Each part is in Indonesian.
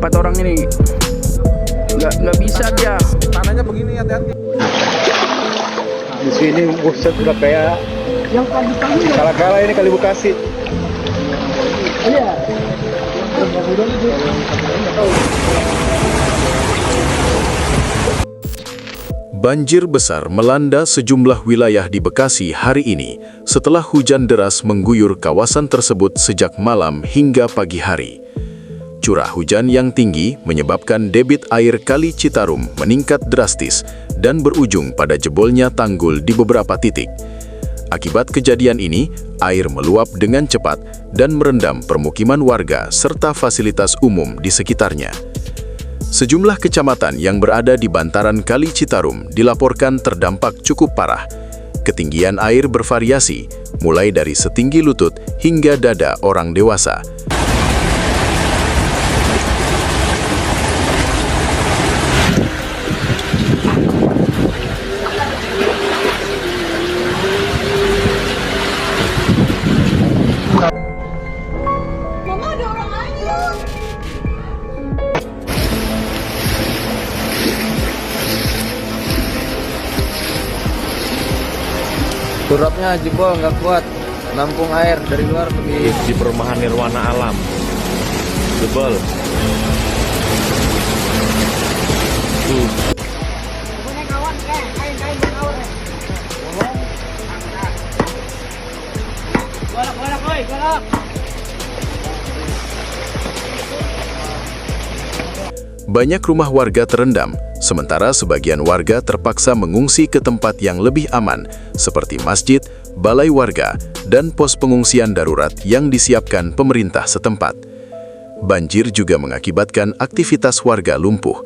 empat orang ini. Nggak bisa dia. Tanahnya begini, hati-hati. Di sini buset udah kayak Yang pagi-pagi kala-kala ini kali Bekasi. iya. Banjir besar melanda sejumlah wilayah di Bekasi hari ini setelah hujan deras mengguyur kawasan tersebut sejak malam hingga pagi hari. Curah hujan yang tinggi menyebabkan debit air Kali Citarum meningkat drastis dan berujung pada jebolnya tanggul di beberapa titik. Akibat kejadian ini, air meluap dengan cepat dan merendam permukiman warga serta fasilitas umum di sekitarnya. Sejumlah kecamatan yang berada di bantaran Kali Citarum dilaporkan terdampak cukup parah. Ketinggian air bervariasi, mulai dari setinggi lutut hingga dada orang dewasa. Mama ada orang aja. Turapnya jebol, nggak kuat. Nampung air dari luar pergi. Di perumahan Nirwana Alam. Jebol. Tuh. Banyak rumah warga terendam, sementara sebagian warga terpaksa mengungsi ke tempat yang lebih aman, seperti masjid, balai warga, dan pos pengungsian darurat yang disiapkan pemerintah setempat. Banjir juga mengakibatkan aktivitas warga lumpuh.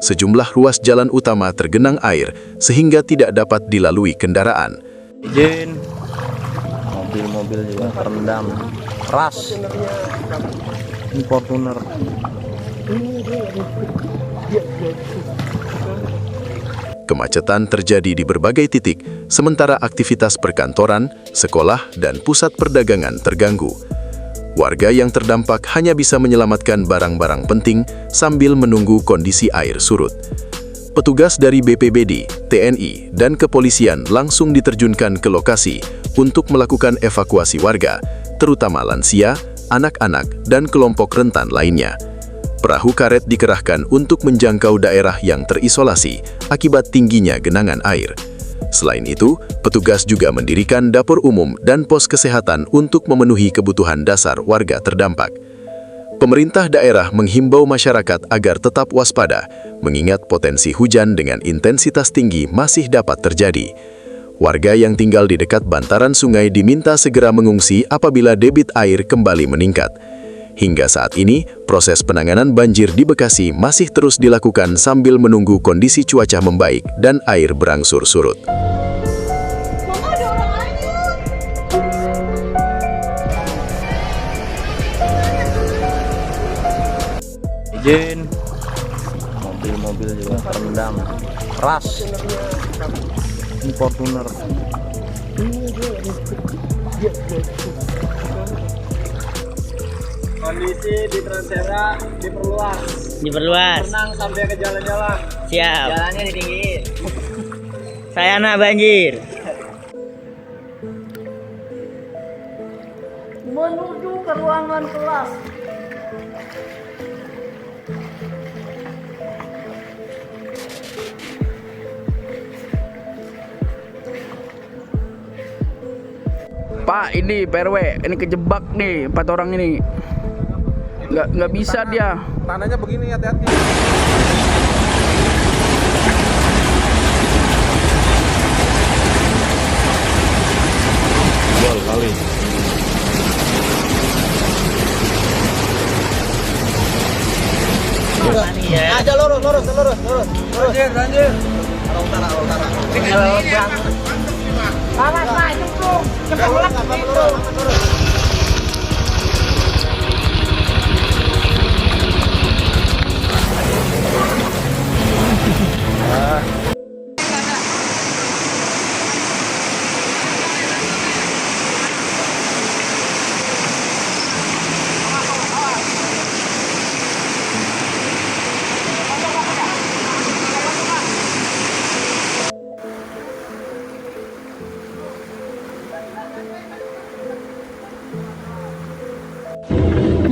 Sejumlah ruas jalan utama tergenang air, sehingga tidak dapat dilalui kendaraan. Izin. Mobil-mobil juga terendam. Keras. Ini Fortuner. Kemacetan terjadi di berbagai titik, sementara aktivitas perkantoran, sekolah, dan pusat perdagangan terganggu. Warga yang terdampak hanya bisa menyelamatkan barang-barang penting sambil menunggu kondisi air surut. Petugas dari BPBD, TNI, dan kepolisian langsung diterjunkan ke lokasi untuk melakukan evakuasi warga, terutama lansia, anak-anak, dan kelompok rentan lainnya. Perahu karet dikerahkan untuk menjangkau daerah yang terisolasi akibat tingginya genangan air. Selain itu, petugas juga mendirikan dapur umum dan pos kesehatan untuk memenuhi kebutuhan dasar warga terdampak. Pemerintah daerah menghimbau masyarakat agar tetap waspada, mengingat potensi hujan dengan intensitas tinggi masih dapat terjadi. Warga yang tinggal di dekat bantaran sungai diminta segera mengungsi apabila debit air kembali meningkat. Hingga saat ini, proses penanganan banjir di Bekasi masih terus dilakukan sambil menunggu kondisi cuaca membaik dan air berangsur surut. Mama ada orang aja. Izin. Mobil-mobil juga terendam. Keras. Ini Fortuner. Kondisi di Transera diperluas. Diperluas. Tenang sampai ke jalan-jalan. Siap. Jalannya ditinggiin. Saya anak banjir. Menuju ke ruangan kelas. Pak, ini PRW, ini kejebak nih empat orang ini. Nggak bisa dia. Tanahnya begini, hati-hati. Jebol kali. Aja lurus. Banjir. Arah utara. Awas Pak, cemplung. Cemplung itu.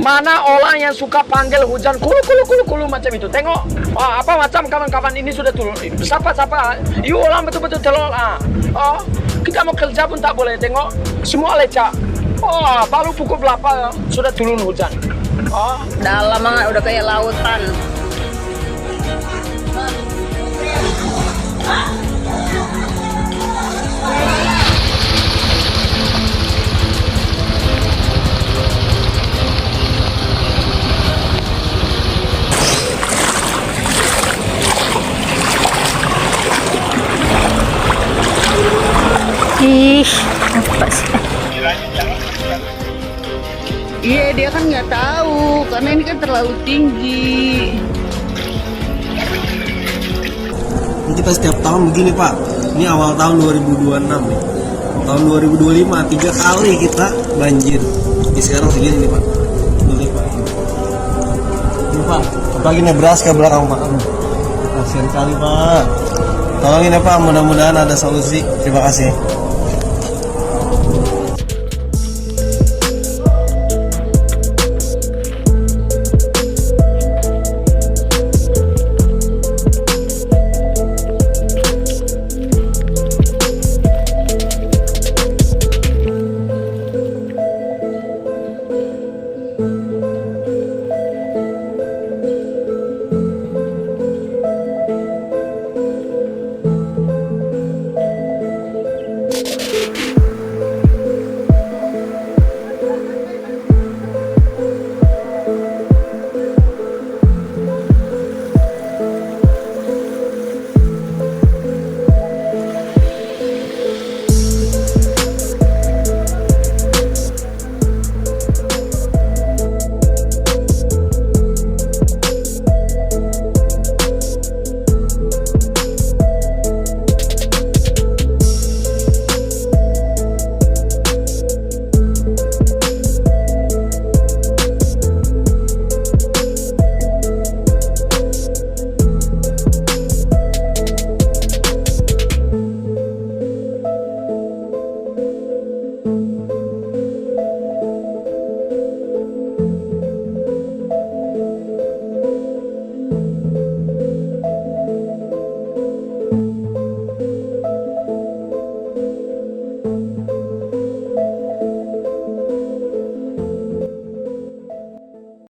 Mana orang yang suka panggil hujan kulu macam itu. Tengok apa macam kawan-kawan ini sudah turun. Siapa? Yuk orang betul-betul telur. Kita mau kerja pun tak boleh. Tengok semua lecak. Baru pukul berapa sudah turun hujan. Dalam banget, udah kayak lautan. Ih, apa sih? Iya, dia kan nggak tahu karena ini kan terlalu tinggi. Ini kita setiap tahun begini Pak. Ini awal tahun 2026 nih. Tahun 2025 3 kali kita banjir. Ini sekarang segini nih Pak. Ini Pak. Ini Pak. Apalagi Nebraska belakang Pak. Aduh, kasihan kali Pak. Tolongin ya Pak. Mudah-mudahan ada solusi. Terima kasih.